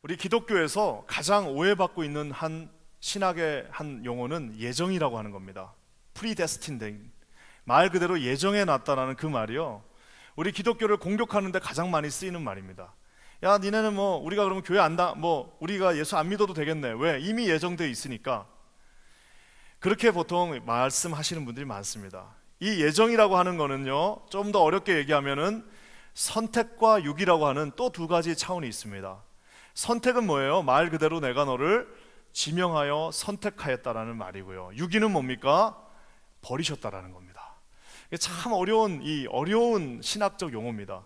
우리 기독교에서 가장 오해받고 있는 한 신학의 한 용어는 예정이라고 하는 겁니다. predestined, 말 그대로 예정해 놨다라는 그 말이요, 우리 기독교를 공격하는 데 가장 많이 쓰이는 말입니다. 야, 니네는 뭐 우리가 그러면 교회 우리가 예수 안 믿어도 되겠네. 왜? 이미 예정되어 있으니까. 그렇게 보통 말씀하시는 분들이 많습니다. 이 예정이라고 하는 거는요, 좀 더 어렵게 얘기하면은 선택과 유기라고 하는 또 두 가지 차원이 있습니다. 선택은 뭐예요? 말 그대로 내가 너를 지명하여 선택하였다라는 말이고요. 유기는 뭡니까? 버리셨다라는 겁니다. 이게 참 어려운 신학적 용어입니다.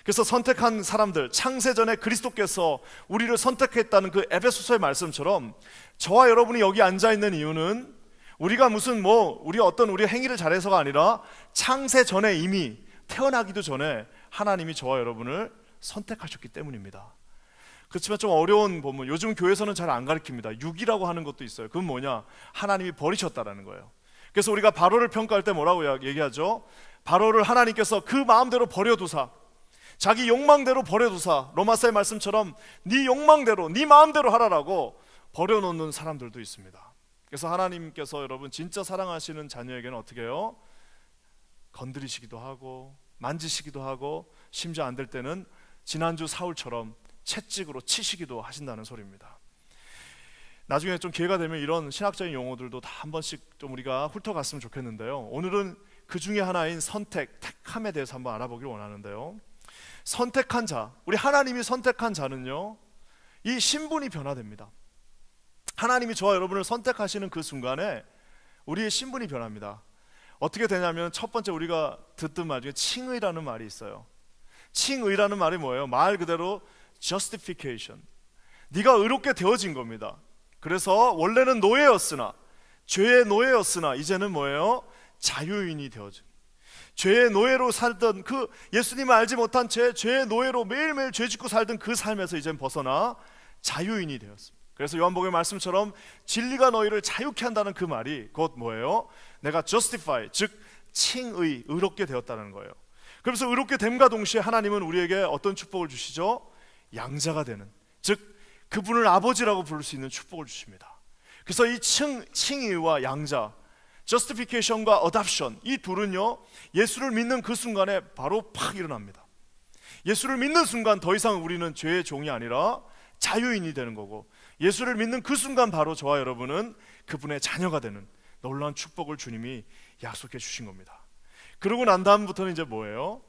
그래서 선택한 사람들, 창세전에 그리스도께서 우리를 선택했다는 그 에베소서의 말씀처럼 저와 여러분이 여기 앉아있는 이유는 우리가 우리 행위를 잘해서가 아니라 창세전에 이미 태어나기도 전에 하나님이 저와 여러분을 선택하셨기 때문입니다. 그렇지만 좀 어려운 본문, 요즘 교회에서는 잘 안 가르칩니다. 육이라고 하는 것도 있어요. 그건 뭐냐? 하나님이 버리셨다라는 거예요. 그래서 우리가 바로를 평가할 때 뭐라고 얘기하죠? 바로를 하나님께서 그 마음대로 버려두사, 자기 욕망대로 버려두사, 로마서의 말씀처럼 네 욕망대로, 네 마음대로 하라라고 버려놓는 사람들도 있습니다. 그래서 하나님께서 여러분 진짜 사랑하시는 자녀에게는 어떻게 해요? 건드리시기도 하고 만지시기도 하고, 심지어 안 될 때는 지난주 사울처럼 채찍으로 치시기도 하신다는 소리입니다. 나중에 좀 기회가 되면 이런 신학적인 용어들도 다 한 번씩 좀 우리가 훑어갔으면 좋겠는데요, 오늘은 그 중에 하나인 선택, 택함에 대해서 한번 알아보기를 원하는데요, 선택한 자, 우리 하나님이 선택한 자는요, 이 신분이 변화됩니다. 하나님이 저와 여러분을 선택하시는 그 순간에 우리의 신분이 변합니다. 어떻게 되냐면, 첫 번째 우리가 듣던 말 중에 칭의라는 말이 있어요. 칭의라는 말이 뭐예요? 말 그대로 justification, 네가 의롭게 되어진 겁니다. 그래서 원래는 노예였으나, 죄의 노예였으나 이제는 뭐예요? 자유인이 되어진, 죄의 노예로 살던 그 예수님을 알지 못한 죄의 노예로 매일매일 죄 짓고 살던 그 삶에서 이제는 벗어나 자유인이 되었습니다. 그래서 요한복음의 말씀처럼 진리가 너희를 자유케 한다는 그 말이 곧 뭐예요? 내가 justify, 즉 칭의, 의롭게 되었다는 거예요. 그래서 의롭게 됨과 동시에 하나님은 우리에게 어떤 축복을 주시죠? 양자가 되는, 즉 그분을 아버지라고 부를 수 있는 축복을 주십니다. 그래서 이 칭의와 양자, justification과 adoption, 이 둘은요, 예수를 믿는 그 순간에 바로 팍 일어납니다. 예수를 믿는 순간 더 이상 우리는 죄의 종이 아니라 자유인이 되는 거고, 예수를 믿는 그 순간 바로 저와 여러분은 그분의 자녀가 되는 놀라운 축복을 주님이 약속해 주신 겁니다. 그러고 난 다음부터는 이제 뭐예요?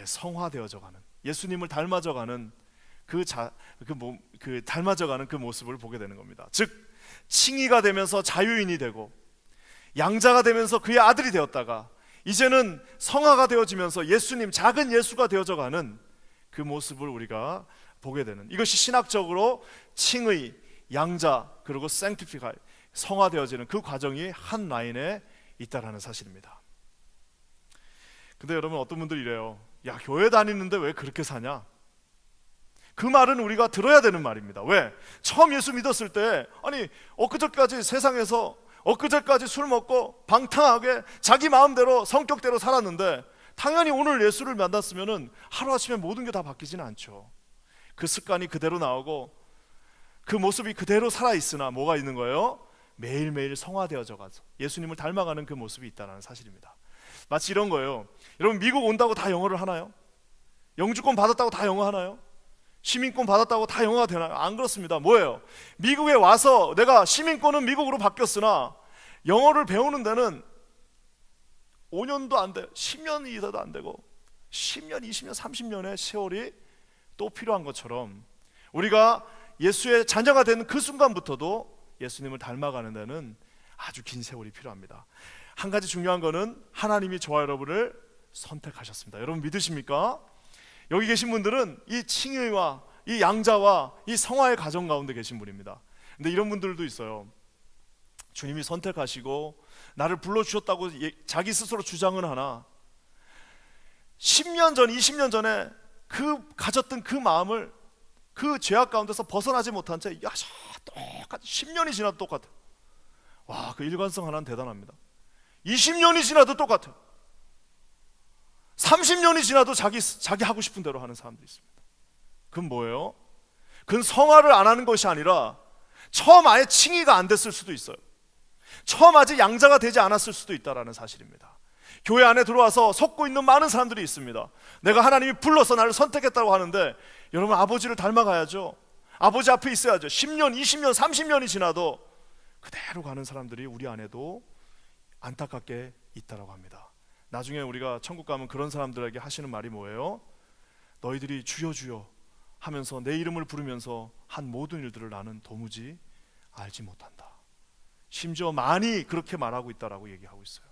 성화되어져 가는, 예수님을 닮아져가는 닮아져가는 그 모습을 보게 되는 겁니다. 즉 칭의가 되면서 자유인이 되고, 양자가 되면서 그의 아들이 되었다가 이제는 성화가 되어지면서 예수님, 작은 예수가 되어져가는 그 모습을 우리가 보게 되는, 이것이 신학적으로 칭의, 양자, 그리고 sanctify, 성화되어지는 그 과정이 한 라인에 있다라는 사실입니다. 근데 여러분, 어떤 분들이 이래요. 야, 교회 다니는데 왜 그렇게 사냐? 그 말은 우리가 들어야 되는 말입니다. 왜? 처음 예수 믿었을 때, 아니 엊그제까지 세상에서 엊그제까지 술 먹고 방탕하게 자기 마음대로 성격대로 살았는데, 당연히 오늘 예수를 만났으면 하루아침에 모든 게 다 바뀌지는 않죠. 그 습관이 그대로 나오고 그 모습이 그대로 살아있으나 뭐가 있는 거예요? 매일매일 성화되어져 가서 예수님을 닮아가는 그 모습이 있다는 사실입니다. 마치 이런 거예요. 여러분, 미국 온다고 다 영어를 하나요? 영주권 받았다고 다 영어 하나요? 시민권 받았다고 다 영어가 되나요? 안 그렇습니다. 뭐예요? 미국에 와서 내가 시민권은 미국으로 바뀌었으나 영어를 배우는 데는 5년도 안 돼, 10년이 있어도 안 되고 10년, 20년, 30년의 세월이 또 필요한 것처럼, 우리가 예수의 자녀가 되는 그 순간부터도 예수님을 닮아가는 데는 아주 긴 세월이 필요합니다. 한 가지 중요한 거는 하나님이 저와 여러분을 선택하셨습니다. 여러분 믿으십니까? 여기 계신 분들은 이 칭의와 이 양자와 이 성화의 가정 가운데 계신 분입니다. 근데 이런 분들도 있어요. 주님이 선택하시고 나를 불러주셨다고 자기 스스로 주장은 하나, 10년 전, 20년 전에 가졌던 그 마음을, 그 죄악 가운데서 벗어나지 못한 채 똑같이 10년이 지나도 똑같아. 와, 그 일관성 하나는 대단합니다. 20년이 지나도 똑같아. 30년이 지나도 자기 하고 싶은 대로 하는 사람들이 있습니다. 그건 뭐예요? 그건 성화를 안 하는 것이 아니라 처음 아예 칭의가 안 됐을 수도 있어요. 처음 아직 양자가 되지 않았을 수도 있다는 사실입니다. 교회 안에 들어와서 섞고 있는 많은 사람들이 있습니다. 내가 하나님이 불러서 나를 선택했다고 하는데, 여러분 아버지를 닮아가야죠. 아버지 앞에 있어야죠. 10년, 20년, 30년이 지나도 그대로 가는 사람들이 우리 안에도 안타깝게 있다라고 합니다. 나중에 우리가 천국 가면 그런 사람들에게 하시는 말이 뭐예요? 너희들이 주여 주여 하면서 내 이름을 부르면서 한 모든 일들을 나는 도무지 알지 못한다. 심지어 많이 그렇게 말하고 있다라고 얘기하고 있어요.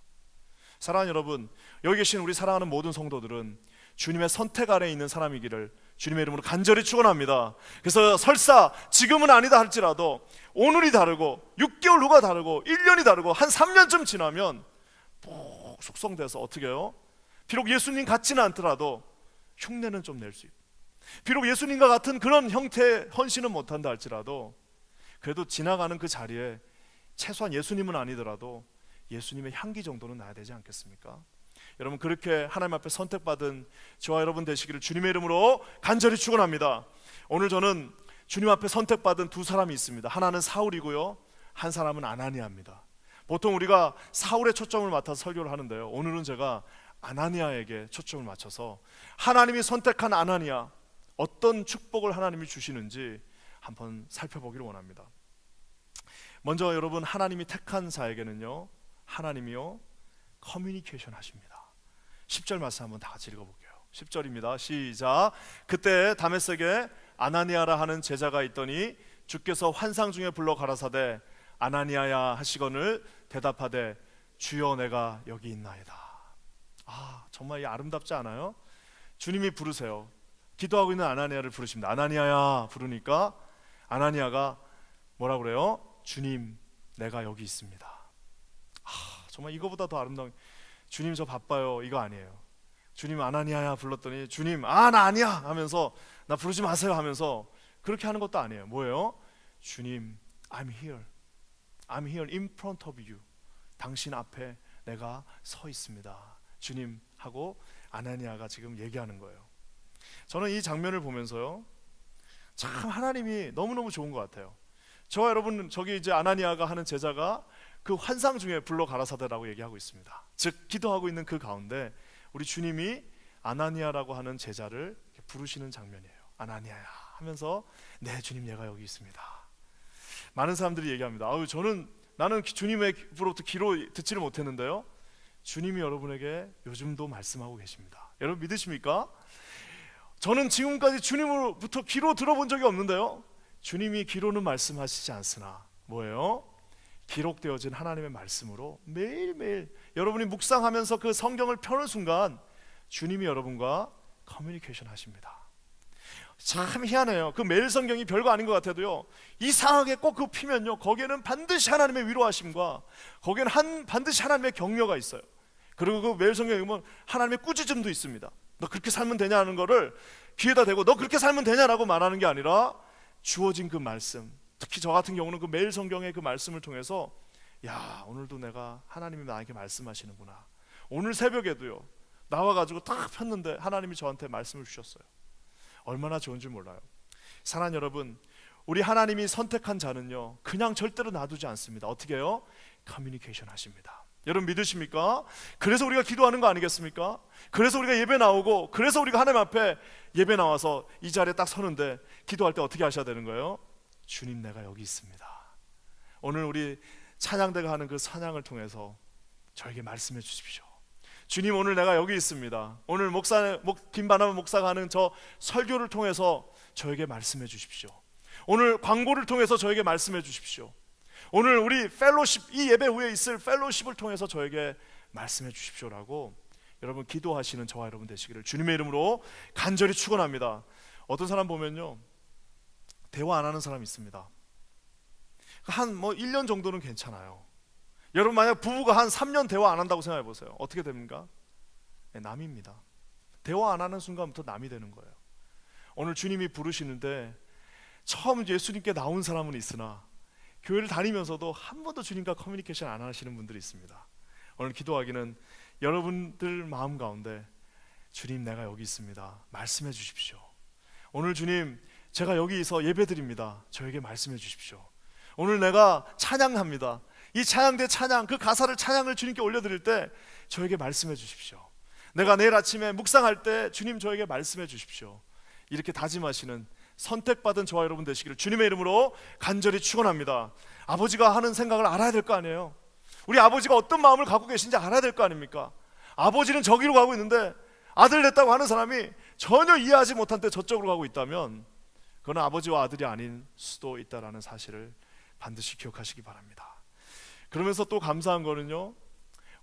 사랑하는 여러분, 여기 계신 우리 사랑하는 모든 성도들은 주님의 선택 아래에 있는 사람이기를 주님의 이름으로 간절히 축원합니다. 그래서 설사 지금은 아니다 할지라도 오늘이 다르고 6개월 후가 다르고 1년이 다르고 한 3년쯤 지나면 푹 숙성돼서 어떻게 해요? 비록 예수님 같지는 않더라도 흉내는 좀 낼 수 있고, 비록 예수님과 같은 그런 형태의 헌신은 못한다 할지라도 그래도 지나가는 그 자리에 최소한 예수님은 아니더라도 예수님의 향기 정도는 나야 되지 않겠습니까? 여러분, 그렇게 하나님 앞에 선택받은 저와 여러분 되시기를 주님의 이름으로 간절히 축원합니다. 오늘 저는 주님 앞에 선택받은 두 사람이 있습니다. 하나는 사울이고요, 한 사람은 아나니아입니다. 보통 우리가 사울의 초점을 맡아서 설교를 하는데요, 오늘은 제가 아나니아에게 초점을 맞춰서 하나님이 선택한 아나니아, 어떤 축복을 하나님이 주시는지 한번 살펴보기를 원합니다. 먼저 여러분, 하나님이 택한 자에게는요, 하나님이요 커뮤니케이션 하십니다. 10절 말씀 한번 다 같이 읽어볼게요. 10절입니다. 시작. 그때 다메섹에 아나니아라 하는 제자가 있더니 주께서 환상 중에 불러 가라사대 아나니아야 하시거늘 대답하되 주여 내가 여기 있나이다. 정말 아름답지 않아요? 주님이 부르세요. 기도하고 있는 아나니아를 부르십니다. 아나니아야 부르니까 아나니아가 뭐라 그래요? 주님 내가 여기 있습니다. 정말 이거보다 더 아름다운, 주님 저 바빠요, 이거 아니에요. 주님 아나니아야 불렀더니 주님 나 아니야 하면서 나 부르지 마세요 하면서 그렇게 하는 것도 아니에요. 뭐예요? 주님 I'm here in front of you. 당신 앞에 내가 서 있습니다. 주님 하고 아나니아가 지금 얘기하는 거예요. 저는 이 장면을 보면서요, 참 하나님이 너무너무 좋은 것 같아요. 저와 여러분, 저기 이제 아나니아가 하는 제자가 그 환상 중에 불러 가라사대라고 얘기하고 있습니다. 즉 기도하고 있는 그 가운데 우리 주님이 아나니아라고 하는 제자를 부르시는 장면이에요. 아나니아야 하면서 네 주님 내가 여기 있습니다. 많은 사람들이 얘기합니다. 나는 주님으로부터 기로 듣지를 못했는데요, 주님이 여러분에게 요즘도 말씀하고 계십니다. 여러분 믿으십니까? 저는 지금까지 주님으로부터 기로 들어본 적이 없는데요, 주님이 기로는 말씀하시지 않으나 뭐예요? 기록되어진 하나님의 말씀으로 매일매일 여러분이 묵상하면서 그 성경을 펴는 순간 주님이 여러분과 커뮤니케이션 하십니다. 참 희한해요. 그 매일 성경이 별거 아닌 것 같아도요, 이상하게 꼭 그거 피면요, 거기에는 반드시 하나님의 위로하심과 거기에는 반드시 하나님의 격려가 있어요. 그리고 그 매일 성경에 보면 하나님의 꾸짖음도 있습니다. 너 그렇게 살면 되냐는 거를 귀에다 대고 너 그렇게 살면 되냐라고 말하는 게 아니라 주어진 그 말씀, 특히 저 같은 경우는 그 매일 성경의 그 말씀을 통해서 야 오늘도 내가 하나님이 나에게 말씀하시는구나. 오늘 새벽에도요 나와가지고 딱 폈는데 하나님이 저한테 말씀을 주셨어요. 얼마나 좋은지 몰라요. 사랑하는 여러분, 우리 하나님이 선택한 자는요 그냥 절대로 놔두지 않습니다. 어떻게 해요? 커뮤니케이션 하십니다. 여러분 믿으십니까? 그래서 우리가 기도하는 거 아니겠습니까? 그래서 우리가 예배 나오고, 그래서 우리가 하나님 앞에 예배 나와서 이 자리에 딱 서는데 기도할 때 어떻게 하셔야 되는 거예요? 주님 내가 여기 있습니다. 오늘 우리 찬양대가 하는 그 찬양을 통해서 저에게 말씀해 주십시오. 주님 오늘 내가 여기 있습니다. 오늘 김바나바 목사가 하는 저 설교를 통해서 저에게 말씀해 주십시오. 오늘 광고를 통해서 저에게 말씀해 주십시오. 오늘 우리 펠로십, 이 예배 후에 있을 펠로십을 통해서 저에게 말씀해 주십시오라고 여러분 기도하시는 저와 여러분 되시기를 주님의 이름으로 간절히 축원합니다. 어떤 사람 보면요 대화 안 하는 사람이 있습니다. 한 1년 정도는 괜찮아요. 여러분 만약 부부가 한 3년 대화 안 한다고 생각해 보세요. 어떻게 됩니까? 네, 남입니다. 대화 안 하는 순간부터 남이 되는 거예요. 오늘 주님이 부르시는데 처음 예수님께 나온 사람은 있으나 교회를 다니면서도 한 번도 주님과 커뮤니케이션 안 하시는 분들이 있습니다. 오늘 기도하기는 여러분들 마음 가운데 주님 내가 여기 있습니다. 말씀해 주십시오. 오늘 주님 제가 여기서 예배드립니다. 저에게 말씀해 주십시오. 오늘 내가 찬양합니다. 이 찬양대 찬양, 그 가사를 찬양을 주님께 올려드릴 때 저에게 말씀해 주십시오. 내가 내일 아침에 묵상할 때 주님 저에게 말씀해 주십시오. 이렇게 다짐하시는 선택받은 저와 여러분 되시기를 주님의 이름으로 간절히 축원합니다. 아버지가 하는 생각을 알아야 될 거 아니에요. 우리 아버지가 어떤 마음을 갖고 계신지 알아야 될 거 아닙니까? 아버지는 저기로 가고 있는데 아들 됐다고 하는 사람이 전혀 이해하지 못한 때 저쪽으로 가고 있다면 그건 아버지와 아들이 아닌 수도 있다라는 사실을 반드시 기억하시기 바랍니다. 그러면서 또 감사한 거는요,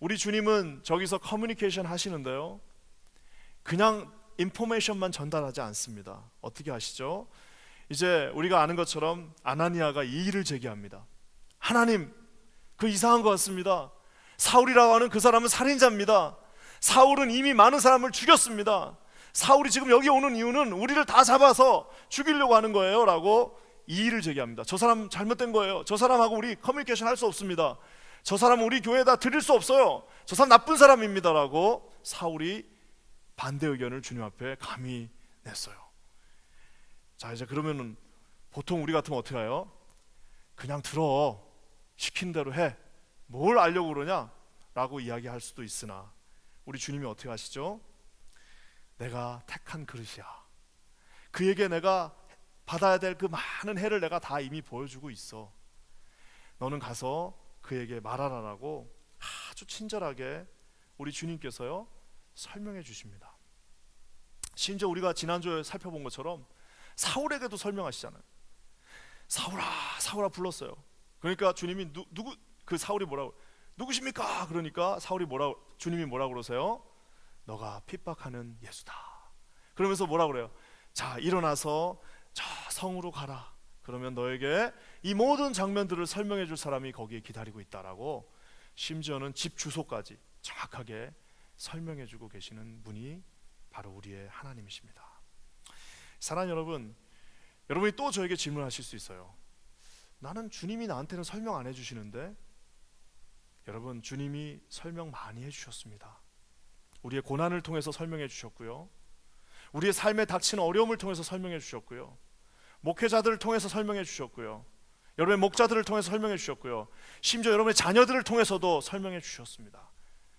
우리 주님은 저기서 커뮤니케이션 하시는데요, 그냥 인포메이션만 전달하지 않습니다. 어떻게 하시죠? 이제 우리가 아는 것처럼 아나니아가 이의를 제기합니다. 하나님, 그 이상한 것 같습니다. 사울이라고 하는 그 사람은 살인자입니다. 사울은 이미 많은 사람을 죽였습니다. 사울이 지금 여기 오는 이유는 우리를 다 잡아서 죽이려고 하는 거예요 라고 이의를 제기합니다. 저 사람 잘못된 거예요. 저 사람하고 우리 커뮤니케이션 할 수 없습니다. 저 사람은 우리 교회에다 드릴 수 없어요. 저 사람 나쁜 사람입니다 라고 사울이 반대 의견을 주님 앞에 감히 냈어요. 자, 이제 그러면은 보통 우리 같으면 어떻게 해요? 그냥 들어, 시킨 대로 해, 뭘 알려고 그러냐 라고 이야기할 수도 있으나 우리 주님이 어떻게 하시죠? 내가 택한 그릇이야. 그에게 내가 받아야 될 그 많은 해를 내가 다 이미 보여주고 있어. 너는 가서 그에게 말하라라고 아주 친절하게 우리 주님께서요 설명해 주십니다. 심지어 우리가 지난주에 살펴본 것처럼 사울에게도 설명하시잖아요. 사울아, 사울아 불렀어요. 그러니까 주님이 누구 그 사울이 뭐라고, 누구십니까? 그러니까 사울이 주님이 뭐라고 그러세요? 너가 핍박하는 예수다. 그러면서 뭐라고 그래요? 자, 일어나서 저 성으로 가라. 그러면 너에게 이 모든 장면들을 설명해 줄 사람이 거기에 기다리고 있다라고, 심지어는 집 주소까지 정확하게 설명해 주고 계시는 분이 바로 우리의 하나님이십니다. 사랑하는 여러분, 여러분이 또 저에게 질문하실 수 있어요. 나는 주님이 나한테는 설명 안 해주시는데. 여러분, 주님이 설명 많이 해주셨습니다. 우리의 고난을 통해서 설명해 주셨고요, 우리의 삶에 닥치는 어려움을 통해서 설명해 주셨고요, 목회자들을 통해서 설명해 주셨고요, 여러분의 목자들을 통해서 설명해 주셨고요, 심지어 여러분의 자녀들을 통해서도 설명해 주셨습니다.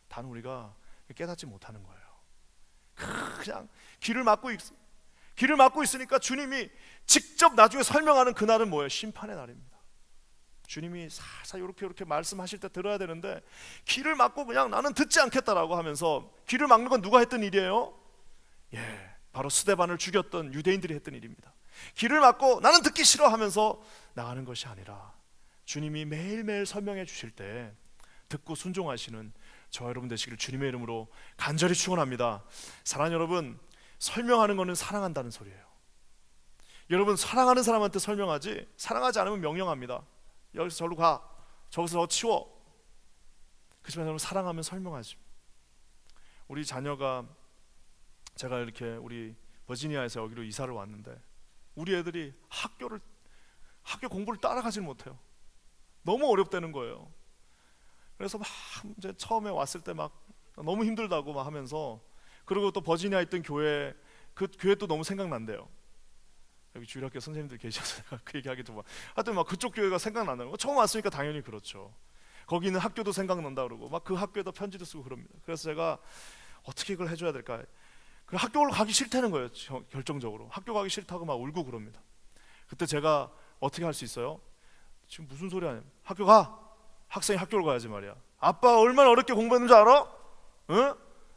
단 우리가 깨닫지 못하는 거예요. 그냥 길을 막고 있으니까 주님이 직접 나중에 설명하는 그날은 뭐예요? 심판의 날입니다. 주님이 살살 이렇게 말씀하실 때 들어야 되는데 길을 막고 그냥 나는 듣지 않겠다라고 하면서, 길을 막는 건 누가 했던 일이에요? 바로 스데반을 죽였던 유대인들이 했던 일입니다. 길을 막고 나는 듣기 싫어 하면서 나가는 것이 아니라 주님이 매일매일 설명해 주실 때 듣고 순종하시는 저와 여러분 되시기를 주님의 이름으로 간절히 축원합니다. 사랑하는 여러분, 설명하는 것은 사랑한다는 소리예요. 여러분, 사랑하는 사람한테 설명하지, 사랑하지 않으면 명령합니다. 여기서 저리로 가, 저기서 저 치워. 그렇지만 여러분, 사랑하면 설명하지. 우리 자녀가, 제가 이렇게 우리 버지니아에서 여기로 이사를 왔는데 우리 애들이 학교 공부를 따라가질 못해요. 너무 어렵다는 거예요. 그래서 막 이제 처음에 왔을 때 막 너무 힘들다고 막 하면서, 그리고 또 버지니아에 있던 교회, 그 교회 또 너무 생각난대요. 여기 주일학교 선생님들 계셔서 제가 그 얘기하기도 막, 하여튼 막 그쪽 교회가 생각나는 거. 처음 왔으니까 당연히 그렇죠. 거기 있는 학교도 생각난다 그러고 막 그 학교에다 편지도 쓰고 그럽니다. 그래서 제가 어떻게 이걸 해줘야 될까? 그 학교를 가기 싫다는 거예요. 결정적으로 학교 가기 싫다고 막 울고 그럽니다. 그때 제가 어떻게 할 수 있어요? 지금 무슨 소리 하냐? 학교 가! 학생이 학교를 가야지 말이야. 아빠 얼마나 어렵게 공부했는 줄 알아? 응?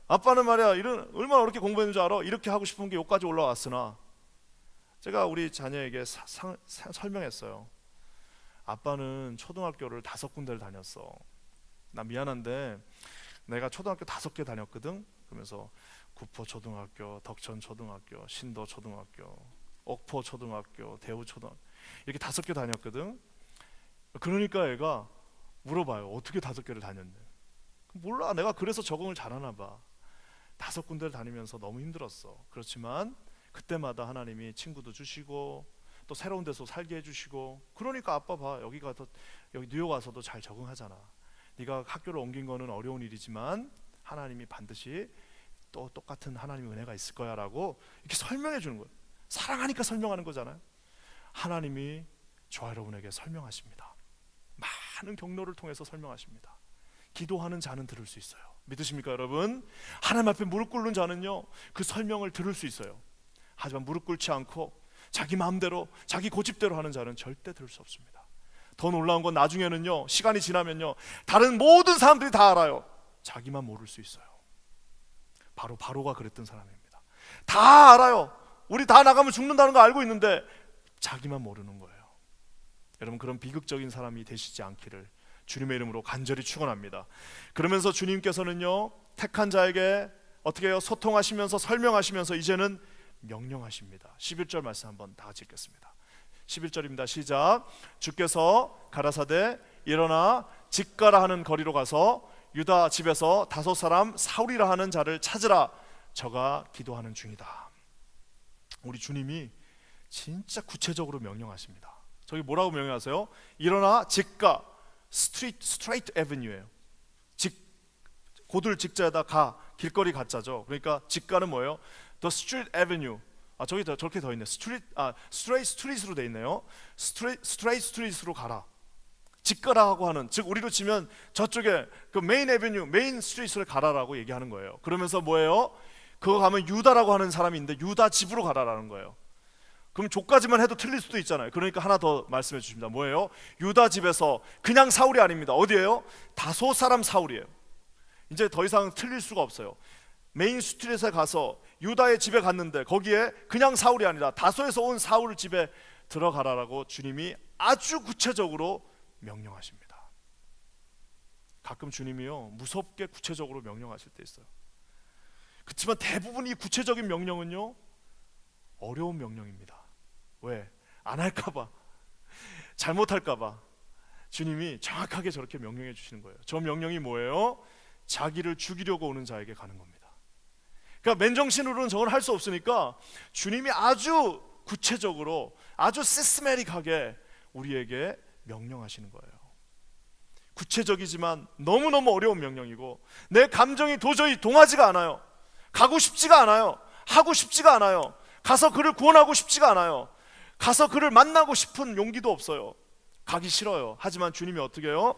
아빠는 말이야 얼마나 어렵게 공부했는 줄 알아? 이렇게 하고 싶은 게 여기까지 올라왔으나 제가 우리 자녀에게 설명했어요. 아빠는 초등학교를 5군데를 다녔어. 나 미안한데 내가 초등학교 5개 다녔거든. 그러면서 구포초등학교, 덕천초등학교, 신도초등학교, 옥포초등학교, 대우초등학교, 이렇게 5개 다녔거든. 그러니까 애가 물어봐요. 어떻게 5개를 다녔냐? 몰라, 내가 그래서 적응을 잘하나 봐. 5군데를 다니면서 너무 힘들었어. 그렇지만 그때마다 하나님이 친구도 주시고 또 새로운 데서 살게 해주시고, 그러니까 아빠 봐, 여기 뉴욕 와서도 잘 적응하잖아. 네가 학교를 옮긴 거는 어려운 일이지만 하나님이 반드시 또 똑같은 하나님의 은혜가 있을 거야 라고 이렇게 설명해 주는 거예요. 사랑하니까 설명하는 거잖아요. 하나님이 저와 여러분에게 설명하십니다. 많은 경로를 통해서 설명하십니다. 기도하는 자는 들을 수 있어요. 믿으십니까 여러분? 하나님 앞에 무릎 꿇는 자는요 그 설명을 들을 수 있어요. 하지만 무릎 꿇지 않고 자기 마음대로 자기 고집대로 하는 자는 절대 들을 수 없습니다. 더 놀라운 건 나중에는요, 시간이 지나면요, 다른 모든 사람들이 다 알아요. 자기만 모를 수 있어요. 바로 바로가 그랬던 사람입니다. 다 알아요. 우리 다 나가면 죽는다는 거 알고 있는데 자기만 모르는 거예요. 여러분, 그런 비극적인 사람이 되시지 않기를 주님의 이름으로 간절히 축원합니다. 그러면서 주님께서는요 택한 자에게 어떻게 해요? 소통하시면서 설명하시면서 이제는 명령하십니다. 11절 말씀 한번 다 같이 읽겠습니다. 11절입니다. 시작. 주께서 가라사대 일어나 직가라 하는 거리로 가서 유다 집에서 5 사람 사울이라 하는 자를 찾으라. 저가 기도하는 중이다. 우리 주님이 진짜 구체적으로 명령하십니다. 저기 뭐라고 명령하세요? 일어나 직가, 스트레이트 애버뉴예요. 고들 직자에다 가, 길거리 가짜죠. 그러니까 직가는 뭐예요? The Street Avenue. 저기 저렇게 더 있네. 스트레이트로 돼 있네요. 스트레이트로 가라. 직가라고 하는, 즉 우리로 치면 저쪽에 그 메인 애비뉴, 메인 스트리트를 가라라고 얘기하는 거예요. 그러면서 뭐예요? 그거 가면 유다라고 하는 사람이 있는데 유다 집으로 가라라는 거예요. 그럼 조까지만 해도 틀릴 수도 있잖아요. 그러니까 하나 더 말씀해 주십니다. 뭐예요? 유다 집에서, 그냥 사울이 아닙니다. 어디예요? 5 사람 사울이에요. 이제 더 이상 틀릴 수가 없어요. 메인 스트리트에 가서 유다의 집에 갔는데 거기에 그냥 사울이 아니라 다소에서 온 사울 집에 들어가라라고 주님이 아주 구체적으로 명령하십니다. 가끔 주님이요 무섭게 구체적으로 명령하실 때 있어요. 그렇지만 대부분 이 구체적인 명령은요 어려운 명령입니다. 왜? 안 할까봐, 잘못할까봐 주님이 정확하게 저렇게 명령해 주시는 거예요. 저 명령이 뭐예요? 자기를 죽이려고 오는 자에게 가는 겁니다. 그러니까 맨정신으로는 저걸 할 수 없으니까 주님이 아주 구체적으로, 아주 시스테매틱하게 우리에게 명령하시는 거예요. 구체적이지만 너무너무 어려운 명령이고 내 감정이 도저히 동하지가 않아요. 가고 싶지가 않아요. 하고 싶지가 않아요. 가서 그를 구원하고 싶지가 않아요. 가서 그를 만나고 싶은 용기도 없어요. 가기 싫어요. 하지만 주님이 어떻게 해요?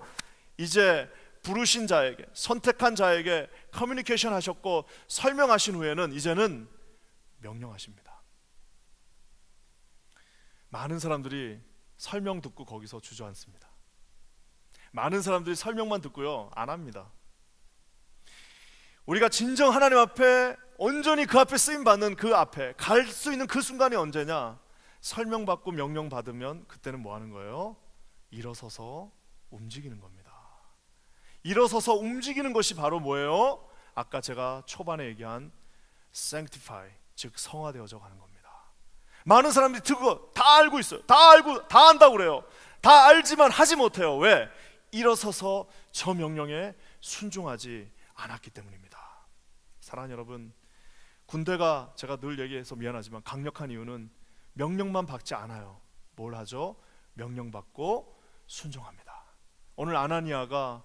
이제 부르신 자에게, 선택한 자에게 커뮤니케이션 하셨고 설명하신 후에는 이제는 명령하십니다. 많은 사람들이 설명 듣고 거기서 주저앉습니다. 많은 사람들이 설명만 듣고요 안 합니다. 우리가 진정 하나님 앞에 온전히 그 앞에 쓰임받는 그 앞에 갈 수 있는 그 순간이 언제냐? 설명받고 명령받으면 그때는 뭐 하는 거예요? 일어서서 움직이는 겁니다. 일어서서 움직이는 것이 바로 뭐예요? 아까 제가 초반에 얘기한 sanctify, 즉 성화되어져 가는 겁니다. 많은 사람들이 듣고 다 알고 있어요. 다 알고 다 안다고 그래요. 다 알지만 하지 못해요. 왜? 일어서서 저 명령에 순종하지 않았기 때문입니다. 사랑하는 여러분, 군대가, 제가 늘 얘기해서 미안하지만 강력한 이유는 명령만 받지 않아요. 뭘 하죠? 명령받고 순종합니다. 오늘 아나니아가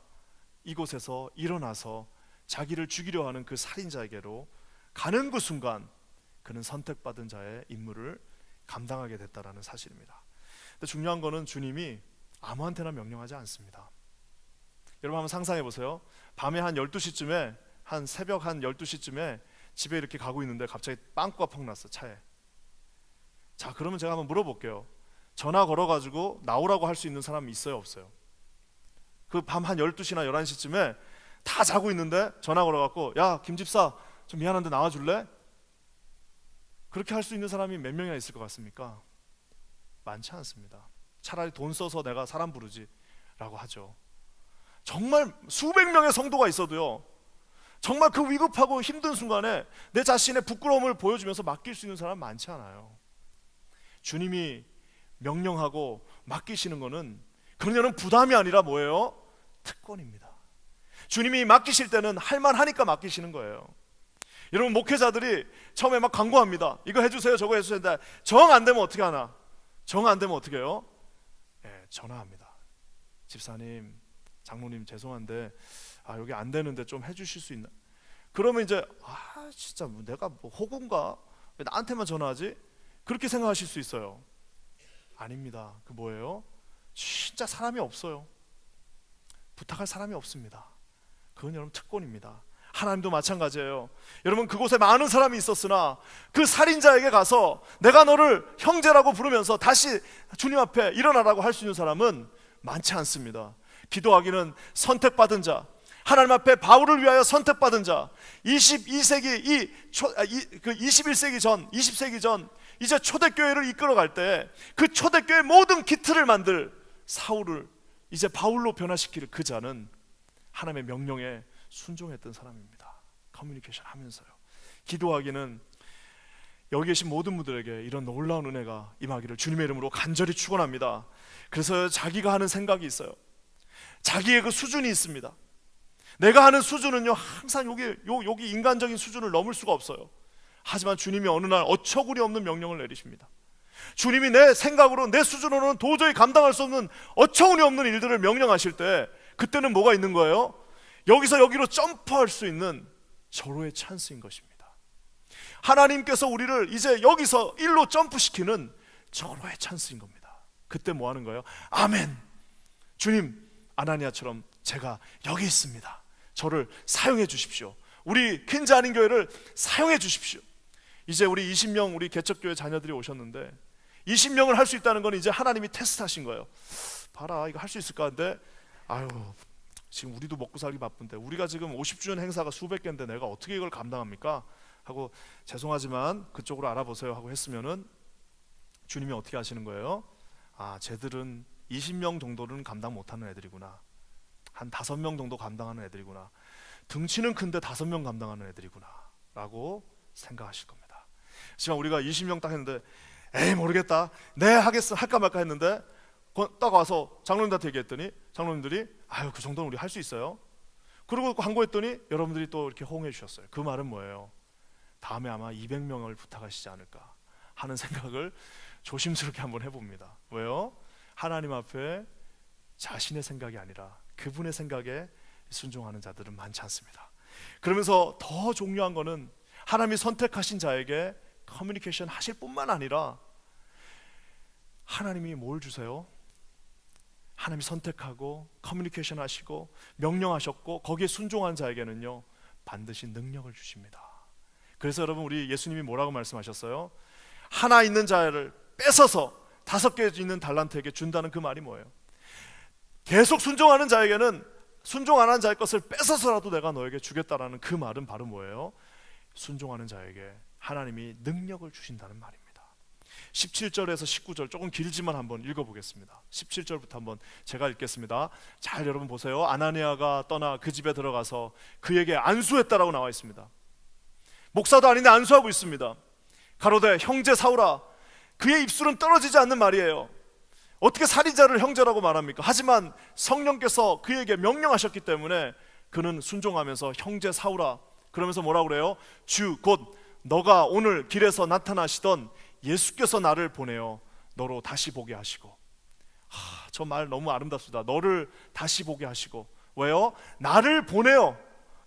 이곳에서 일어나서 자기를 죽이려 하는 그 살인자에게로 가는 그 순간 그는 선택받은 자의 임무를 감당하게 됐다라는 사실입니다. 근데 중요한 거는 주님이 아무한테나 명령하지 않습니다. 여러분 한번 상상해 보세요. 밤에 한 12시쯤에, 한 새벽 한 12시쯤에 집에 이렇게 가고 있는데 갑자기 빵꾸가 펑 났어, 차에. 자, 그러면 제가 한번 물어볼게요. 전화 걸어가지고 나오라고 할 수 있는 사람이 있어요, 없어요? 그 밤 한 12시나 11시쯤에 다 자고 있는데 전화 걸어갖고, 야 김집사 좀 미안한데 나와줄래? 그렇게 할 수 있는 사람이 몇 명이나 있을 것 같습니까? 많지 않습니다. 차라리 돈 써서 내가 사람 부르지 라고 하죠. 정말 수백 명의 성도가 있어도요 정말 그 위급하고 힘든 순간에 내 자신의 부끄러움을 보여주면서 맡길 수 있는 사람 많지 않아요. 주님이 명령하고 맡기시는 거는, 그러냐는 부담이 아니라 뭐예요? 특권입니다. 주님이 맡기실 때는 할만하니까 맡기시는 거예요. 여러분, 목회자들이 처음에 막 광고합니다. 이거 해주세요, 저거 해주세요. 정 안 되면 어떻게 하나? 정 안 되면 어떻게 해요? 전화합니다. 집사님, 장로님 죄송한데 여기 안 되는데 좀 해주실 수 있나? 그러면 이제 진짜 내가 뭐 호구인가? 왜 나한테만 전화하지? 그렇게 생각하실 수 있어요. 아닙니다. 그 뭐예요? 진짜 사람이 없어요. 부탁할 사람이 없습니다. 그건 여러분 특권입니다. 하나님도 마찬가지예요. 여러분, 그곳에 많은 사람이 있었으나 그 살인자에게 가서 내가 너를 형제라고 부르면서 다시 주님 앞에 일어나라고 할 수 있는 사람은 많지 않습니다. 기도하기는 선택받은 자, 하나님 앞에 바울을 위하여 선택받은 자, 22세기 21세기 전, 20세기 전 이제 초대교회를 이끌어갈 때 그 초대교회 모든 기틀을 만들 사울을 이제 바울로 변화시킬 그 자는 하나님의 명령에 순종했던 사람입니다. 커뮤니케이션 하면서요. 기도하기는 여기 계신 모든 분들에게 이런 놀라운 은혜가 임하기를 주님의 이름으로 간절히 축원합니다. 그래서 자기가 하는 생각이 있어요. 자기의 그 수준이 있습니다. 내가 하는 수준은요, 항상 여기 인간적인 수준을 넘을 수가 없어요. 하지만 주님이 어느 날 어처구니 없는 명령을 내리십니다. 주님이 내 생각으로, 내 수준으로는 도저히 감당할 수 없는 어처구니 없는 일들을 명령하실 때 그때는 뭐가 있는 거예요? 여기서 여기로 점프할 수 있는 절호의 찬스인 것입니다. 하나님께서 우리를 이제 여기서 일로 점프시키는 절호의 찬스인 겁니다. 그때 뭐 하는 거예요? 아멘! 주님, 아나니아처럼 제가 여기 있습니다. 저를 사용해 주십시오. 우리 퀸즈 아닌 교회를 사용해 주십시오. 이제 우리 20명 우리 개척교회 자녀들이 오셨는데 20명을 할 수 있다는 건 이제 하나님이 테스트하신 거예요. 봐라, 이거 할 수 있을까? 근데 아유, 지금 우리도 먹고 살기 바쁜데 우리가 지금 50주년 행사가 수백 개인데 내가 어떻게 이걸 감당합니까? 하고 죄송하지만 그쪽으로 알아보세요 하고 했으면은 주님이 어떻게 하시는 거예요? 아, 쟤들은 20명 정도는 감당 못하는 애들이구나. 한 5명 정도 감당하는 애들이구나. 등치는 큰데 5명 감당하는 애들이구나 라고 생각하실 겁니다. 하지만 우리가 20명 딱 했는데 에이 모르겠다, 네 하겠어, 할까 말까 했는데 딱 와서 장로님들한테 얘기했더니 장로님들이 아유 그 정도는 우리 할 수 있어요. 그리고 광고했더니 여러분들이 또 이렇게 호응해 주셨어요. 그 말은 뭐예요? 다음에 아마 200명을 부탁하시지 않을까 하는 생각을 조심스럽게 한번 해봅니다. 왜요? 하나님 앞에 자신의 생각이 아니라 그분의 생각에 순종하는 자들은 많지 않습니다. 그러면서 더 중요한 거는 하나님이 선택하신 자에게 커뮤니케이션 하실 뿐만 아니라 하나님이 뭘 주세요? 하나님이 선택하고 커뮤니케이션 하시고 명령하셨고 거기에 순종한 자에게는요 반드시 능력을 주십니다. 그래서 여러분, 우리 예수님이 뭐라고 말씀하셨어요? 하나 있는 자를 뺏어서 5개 있는 달란트에게 준다는 그 말이 뭐예요? 계속 순종하는 자에게는 순종 안 한 자의 것을 뺏어서라도 내가 너에게 주겠다라는 그 말은 바로 뭐예요? 순종하는 자에게 하나님이 능력을 주신다는 말입니다. 17절에서 19절 조금 길지만 한번 읽어보겠습니다. 17절부터 한번 제가 읽겠습니다. 잘 여러분 보세요. 아나니아가 떠나 그 집에 들어가서 그에게 안수했다라고 나와 있습니다. 목사도 아닌데 안수하고 있습니다. 가로되 형제 사울아, 그의 입술은 떨어지지 않는 말이에요. 어떻게 살인자를 형제라고 말합니까? 하지만 성령께서 그에게 명령하셨기 때문에 그는 순종하면서 형제 사울아, 그러면서 뭐라고 그래요? 주 곧 너가 오늘 길에서 나타나시던 예수께서 나를 보내어 너로 다시 보게 하시고. 저 말 너무 아름답습니다. 너를 다시 보게 하시고. 왜요? 나를 보내어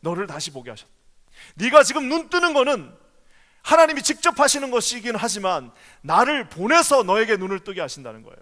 너를 다시 보게 하셨다. 네가 지금 눈 뜨는 거는 하나님이 직접 하시는 것이긴 하지만 나를 보내서 너에게 눈을 뜨게 하신다는 거예요.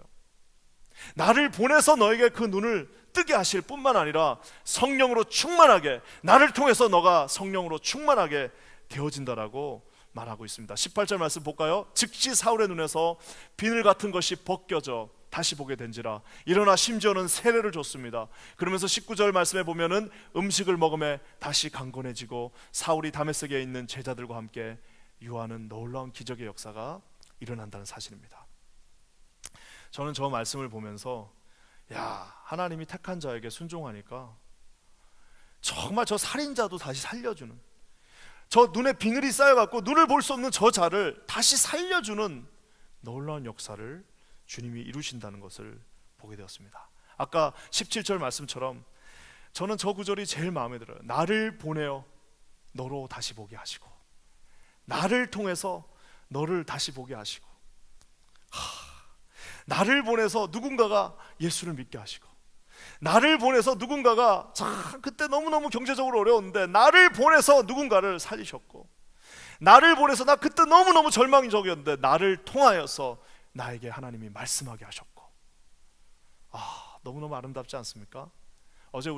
나를 보내서 너에게 그 눈을 뜨게 하실 뿐만 아니라 성령으로 충만하게, 나를 통해서 너가 성령으로 충만하게 되어진다라고 말하고 있습니다. 18절 말씀 볼까요? 즉시 사울의 눈에서 비늘 같은 것이 벗겨져 다시 보게 된지라. 일어나 심지어는 세례를 줬습니다. 그러면서 19절 말씀에 보면은 음식을 먹음에 다시 강건해지고 사울이 다메섹에 있는 제자들과 함께 유하는 놀라운 기적의 역사가 일어난다는 사실입니다. 저는 저 말씀을 보면서 하나님이 택한 자에게 순종하니까 정말 저 살인자도 다시 살려주는, 저 눈에 비늘이 쌓여갖고 눈을 볼 수 없는 저 자를 다시 살려주는 놀라운 역사를 주님이 이루신다는 것을 보게 되었습니다. 아까 17절 말씀처럼 저는 저 구절이 제일 마음에 들어요. 나를 보내어 너로 다시 보게 하시고, 나를 통해서 너를 다시 보게 하시고, 나를 보내서 누군가가 예수를 믿게 하시고, 나를 보내서 누군가가 참 그때 너무너무 경제적으로 어려웠는데 나를 보내서 누군가를 살리셨고, 나를 보내서 나 그때 너무너무 절망적이었는데 나를 통하여서 나에게 하나님이 말씀하게 하셨고, 너무너무 아름답지 않습니까? 어제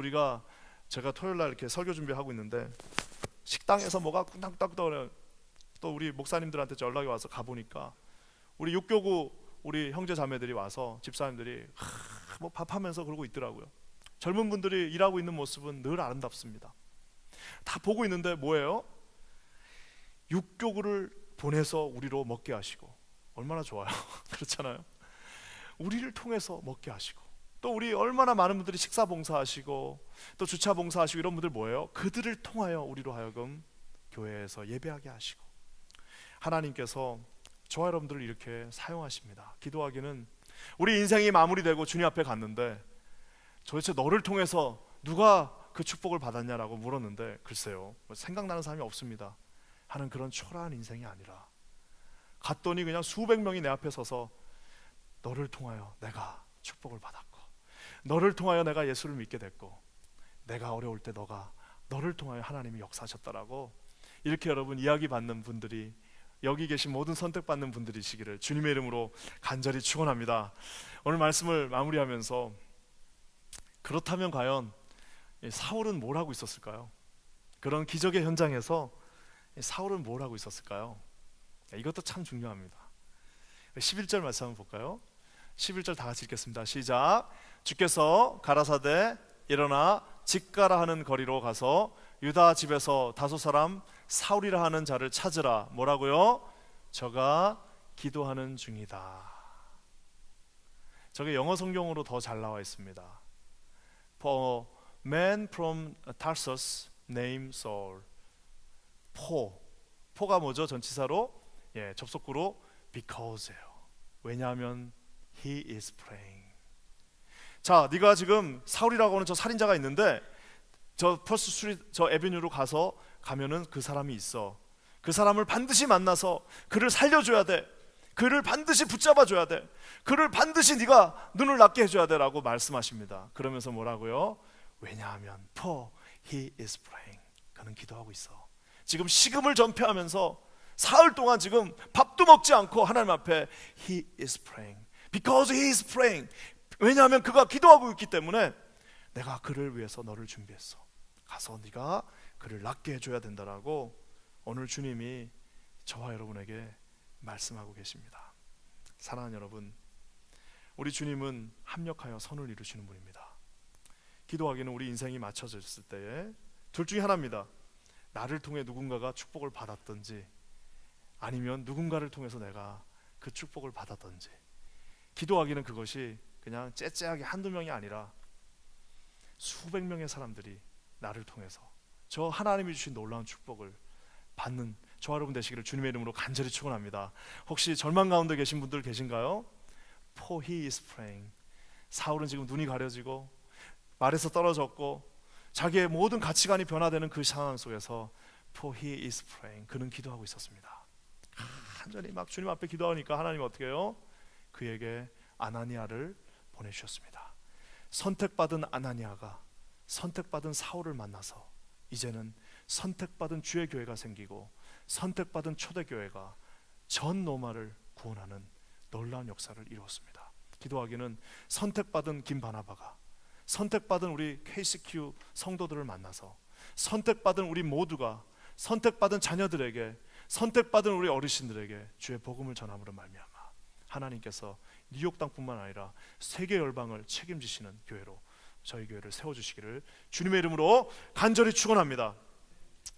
제가 토요일날 이렇게 설교 준비하고 있는데 식당에서 뭐가 쿵당쿵당거려. 또 우리 목사님들한테 연락이 와서 가보니까 우리 육교구 우리 형제 자매들이 와서 집사님들이 뭐 밥하면서 그러고 있더라고요. 젊은 분들이 일하고 있는 모습은 늘 아름답습니다. 다 보고 있는데 뭐예요? 육교구를 보내서 우리로 먹게 하시고, 얼마나 좋아요. 그렇잖아요. 우리를 통해서 먹게 하시고, 또 우리 얼마나 많은 분들이 식사 봉사하시고 또 주차 봉사하시고 이런 분들 뭐예요? 그들을 통하여 우리로 하여금 교회에서 예배하게 하시고, 하나님께서 저와 여러분들을 이렇게 사용하십니다. 기도하기는 우리 인생이 마무리되고 주님 앞에 갔는데 도대체 너를 통해서 누가 그 축복을 받았냐라고 물었는데 글쎄요, 생각나는 사람이 없습니다 하는 그런 초라한 인생이 아니라, 갔더니 그냥 수백 명이 내 앞에 서서 너를 통하여 내가 축복을 받았고, 너를 통하여 내가 예수를 믿게 됐고, 내가 어려울 때 너를 통하여 하나님이 역사하셨다라고 이렇게 여러분 이야기 받는 분들이, 여기 계신 모든 선택받는 분들이시기를 주님의 이름으로 간절히 축원합니다. 오늘 말씀을 마무리하면서, 그렇다면 과연 사울은 뭘 하고 있었을까요? 그런 기적의 현장에서 사울은 뭘 하고 있었을까요? 이것도 참 중요합니다. 11절 말씀 한번 볼까요? 11절 다 같이 읽겠습니다. 시작. 주께서 가라사대 일어나 직가라 하는 거리로 가서 유다 집에서 다섯 사람 사울이라 하는 자를 찾으라. 뭐라고요? 저가 기도하는 중이다. 저게 영어 성경으로 더 잘 나와 있습니다. For man from Tarsus named Saul. 포가 뭐죠? 전치사로 접속구로 because예요. 왜냐하면 he is praying. 자, 네가 지금 사울이라고 하는 저 살인자가 있는데 저 퍼스트 스트리트 저 에비뉴로 가면은 그 사람이 있어. 그 사람을 반드시 만나서 그를 살려줘야 돼. 그를 반드시 붙잡아줘야 돼. 그를 반드시 네가 눈을 낮게 해줘야 돼라고 말씀하십니다. 그러면서 뭐라고요? 왜냐하면 for he is praying. 그는 기도하고 있어. 지금 식음을 전폐하면서 사흘 동안 지금 밥도 먹지 않고 하나님 앞에 he is praying. Because he is praying. 왜냐하면 그가 기도하고 있기 때문에 내가 그를 위해서 너를 준비했어. 가서 네가 그를 낫게 해줘야 된다라고 오늘 주님이 저와 여러분에게 말씀하고 계십니다. 사랑하는 여러분, 우리 주님은 합력하여 선을 이루시는 분입니다. 기도하기는 우리 인생이 맞춰졌을 때에 둘 중에 하나입니다. 나를 통해 누군가가 축복을 받았든지, 아니면 누군가를 통해서 내가 그 축복을 받았든지. 기도하기는 그것이 그냥 째째하게 한두 명이 아니라 수백 명의 사람들이 나를 통해서 저 하나님이 주신 놀라운 축복을 받는 저와 여러분 되시기를 주님의 이름으로 간절히 축원합니다. 혹시 절망 가운데 계신 분들 계신가요? For he is praying. 사울은 지금 눈이 가려지고 말에서 떨어졌고 자기의 모든 가치관이 변화되는 그 상황 속에서 For he is praying. 그는 기도하고 있었습니다. 간절히 막 주님 앞에 기도하니까 하나님 어떻게 해요? 그에게 아나니아를 보내주셨습니다. 선택받은 아나니아가 선택받은 사울을 만나서 이제는 선택받은 주의 교회가 생기고 선택받은 초대교회가 전 로마를 구원하는 놀라운 역사를 이루었습니다. 기도하기는 선택받은 김바나바가 선택받은 우리 KCQ 성도들을 만나서 선택받은 우리 모두가 선택받은 자녀들에게 선택받은 우리 어르신들에게 주의 복음을 전함으로 말미암아 하나님께서 뉴욕 땅뿐만 아니라 세계 열방을 책임지시는 교회로 저희 교회를 세워주시기를 주님의 이름으로 간절히 축원합니다.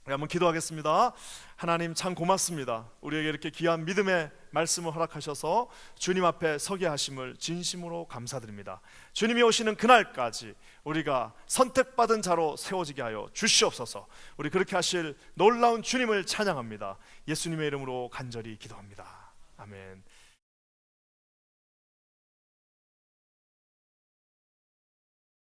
한번 기도하겠습니다. 하나님 참 고맙습니다. 우리에게 이렇게 귀한 믿음의 말씀을 허락하셔서 주님 앞에 서게 하심을 진심으로 감사드립니다. 주님이 오시는 그날까지 우리가 선택받은 자로 세워지게 하여 주시옵소서. 우리 그렇게 하실 놀라운 주님을 찬양합니다. 예수님의 이름으로 간절히 기도합니다. 아멘.